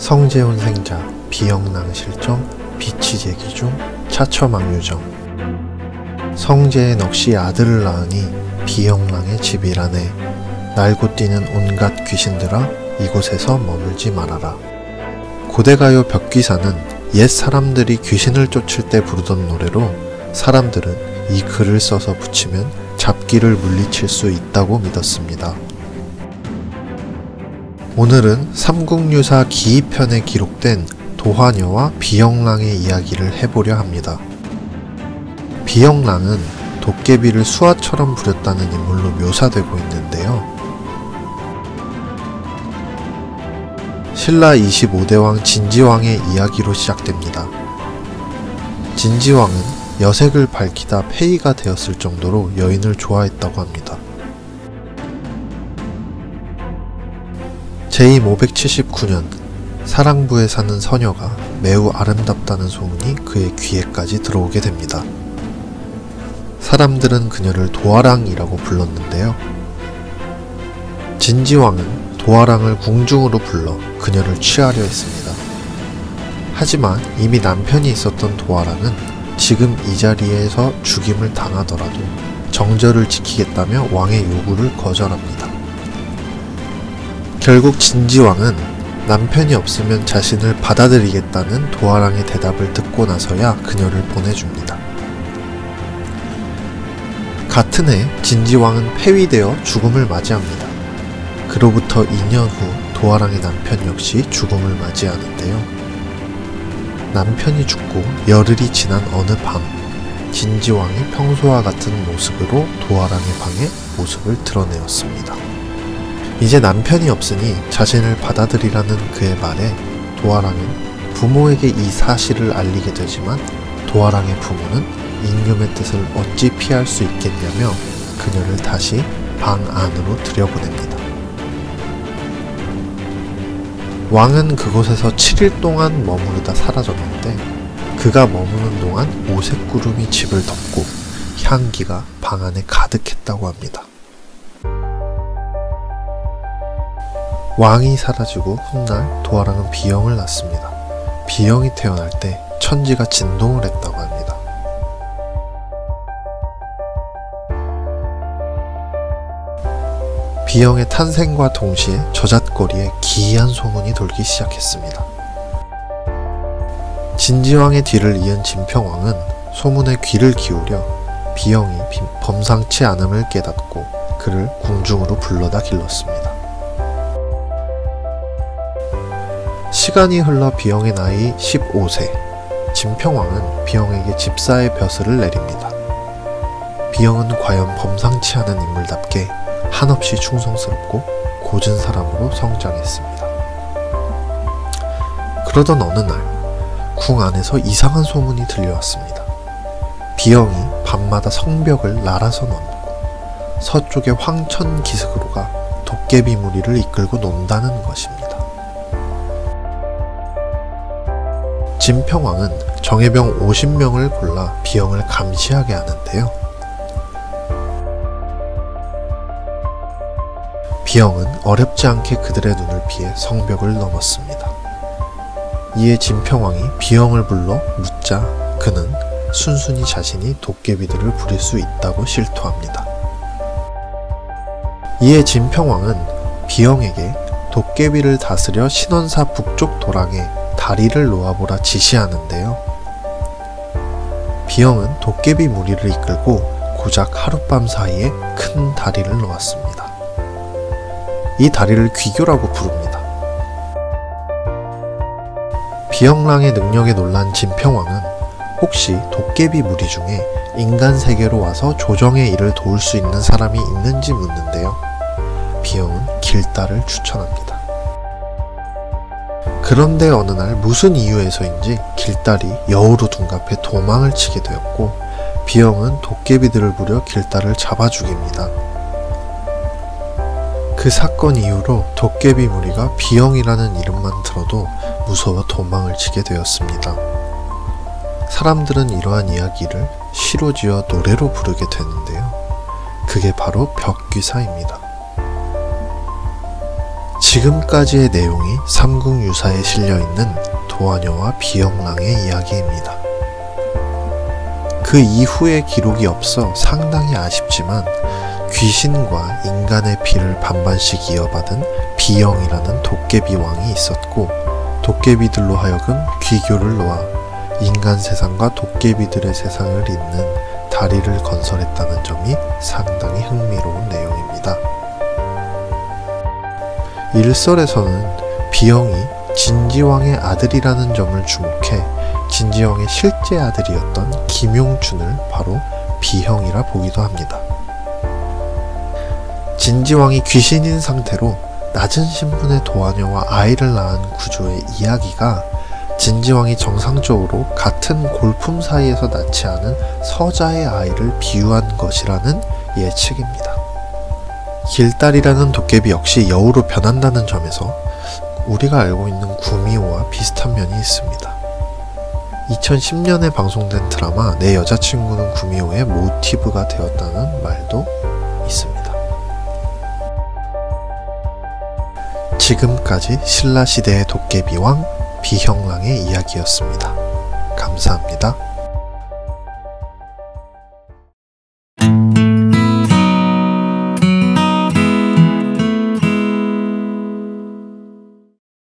성재혼 생자, 비영랑 실종, 비치 제기 중, 차처망 유정. 성재의 넋이 아들을 낳으니 비영랑의 집이라네. 날고 뛰는 온갖 귀신들아 이곳에서 머물지 말아라. 고대가요 벽귀사는 옛 사람들이 귀신을 쫓을 때 부르던 노래로 사람들은 이 글을 써서 붙이면 잡기를 물리칠 수 있다고 믿었습니다. 오늘은 삼국유사 기이편에 기록된 도화녀와 비영랑의 이야기를 해보려 합니다. 비영랑은 도깨비를 수아처럼 부렸다는 인물로 묘사되고 있는데요. 신라 25대왕 진지왕의 이야기로 시작됩니다. 진지왕은 여색을 밝히다 폐위가 되었을 정도로 여인을 좋아했다고 합니다. 제임 579년 사랑부에 사는 서녀가 매우 아름답다는 소문이 그의 귀에까지 들어오게 됩니다. 사람들은 그녀를 도화랑이라고 불렀는데요. 진지왕은 도화랑을 궁중으로 불러 그녀를 취하려 했습니다. 하지만 이미 남편이 있었던 도화랑은 지금 이 자리에서 죽임을 당하더라도 정절을 지키겠다며 왕의 요구를 거절합니다. 결국 진지왕은 남편이 없으면 자신을 받아들이겠다는 도화랑의 대답을 듣고 나서야 그녀를 보내줍니다. 같은 해 진지왕은 폐위되어 죽음을 맞이합니다. 그로부터 2년 후 도화랑의 남편 역시 죽음을 맞이하는데요. 남편이 죽고 열흘이 지난 어느 밤 진지왕이 평소와 같은 모습으로 도화랑의 방에 모습을 드러내었습니다. 이제 남편이 없으니 자신을 받아들이라는 그의 말에 도화랑은 부모에게 이 사실을 알리게 되지만 도화랑의 부모는 잉금의 뜻을 어찌 피할 수 있겠냐며 그녀를 다시 방 안으로 들여보냅니다. 왕은 그곳에서 7일 동안 머무르다 사라졌는데 그가 머무는 동안 오색구름이 집을 덮고 향기가 방 안에 가득했다고 합니다. 왕이 사라지고 훗날 도화랑은 비영을 낳습니다. 비영이 태어날 때 천지가 진동을 했다고 합니다. 비영의 탄생과 동시에 저잣거리에 기이한 소문이 돌기 시작했습니다. 진지왕의 뒤를 이은 진평왕은 소문에 귀를 기울여 비영이 범상치 않음을 깨닫고 그를 궁중으로 불러다 길렀습니다. 시간이 흘러 비영의 나이 15세, 진평왕은 비영에게 집사의 벼슬을 내립니다. 비영은 과연 범상치 않은 인물답게 한없이 충성스럽고 고진 사람으로 성장했습니다. 그러던 어느 날 궁 안에서 이상한 소문이 들려왔습니다. 비영이 밤마다 성벽을 날아서 넘고 서쪽의 황천기슭으로가 도깨비 무리를 이끌고 논다는 것입니다. 진평왕은 정예병 50명을 골라 비영을 감시하게 하는데요. 비영은 어렵지 않게 그들의 눈을 피해 성벽을 넘었습니다. 이에 진평왕이 비영을 불러 묻자 그는 순순히 자신이 도깨비들을 부릴 수 있다고 실토합니다. 이에 진평왕은 비영에게 도깨비를 다스려 신원사 북쪽 도랑에 다리를 놓아보라 지시하는데요. 비영은 도깨비 무리를 이끌고 고작 하룻밤 사이에 큰 다리를 놓았습니다. 이 다리를 귀교라고 부릅니다. 비영랑의 능력에 놀란 진평왕은 혹시 도깨비 무리 중에 인간 세계로 와서 조정의 일을 도울 수 있는 사람이 있는지 묻는데요. 비영은 길달을 추천합니다. 그런데 어느 날 무슨 이유에서인지 길달이 여우로 둔갑해 도망을 치게 되었고 비영은 도깨비들을 부려 길달을 잡아 죽입니다. 그 사건 이후로 도깨비 무리가 비영이라는 이름만 들어도 무서워 도망을 치게 되었습니다. 사람들은 이러한 이야기를 시로 지어 노래로 부르게 되는데요. 그게 바로 벽귀사입니다. 지금까지의 내용이 삼국유사에 실려있는 도화녀와 비영랑의 이야기입니다. 그 이후의 기록이 없어 상당히 아쉽지만 귀신과 인간의 피를 반반씩 이어받은 비영이라는 도깨비 왕이 있었고, 도깨비들로 하여금 귀교를 놓아 인간 세상과 도깨비들의 세상을 잇는 다리를 건설했다는 점이 상당히 흥미로운 내용입니다. 일설에서는 비영이 진지왕의 아들이라는 점을 주목해 진지왕의 실제 아들이었던 김용춘을 바로 비형이라 보기도 합니다. 진지왕이 귀신인 상태로 낮은 신분의 도화녀와 아이를 낳은 구조의 이야기가 진지왕이 정상적으로 같은 골품 사이에서 낳지 않은 서자의 아이를 비유한 것이라는 예측입니다. 길달이라는 도깨비 역시 여우로 변한다는 점에서 우리가 알고 있는 구미호와 비슷한 면이 있습니다. 2010년에 방송된 드라마 내 여자친구는 구미호의 모티브가 되었다는 말도 있습니다. 지금까지 신라시대의 도깨비왕 비형랑의 이야기였습니다. 감사합니다.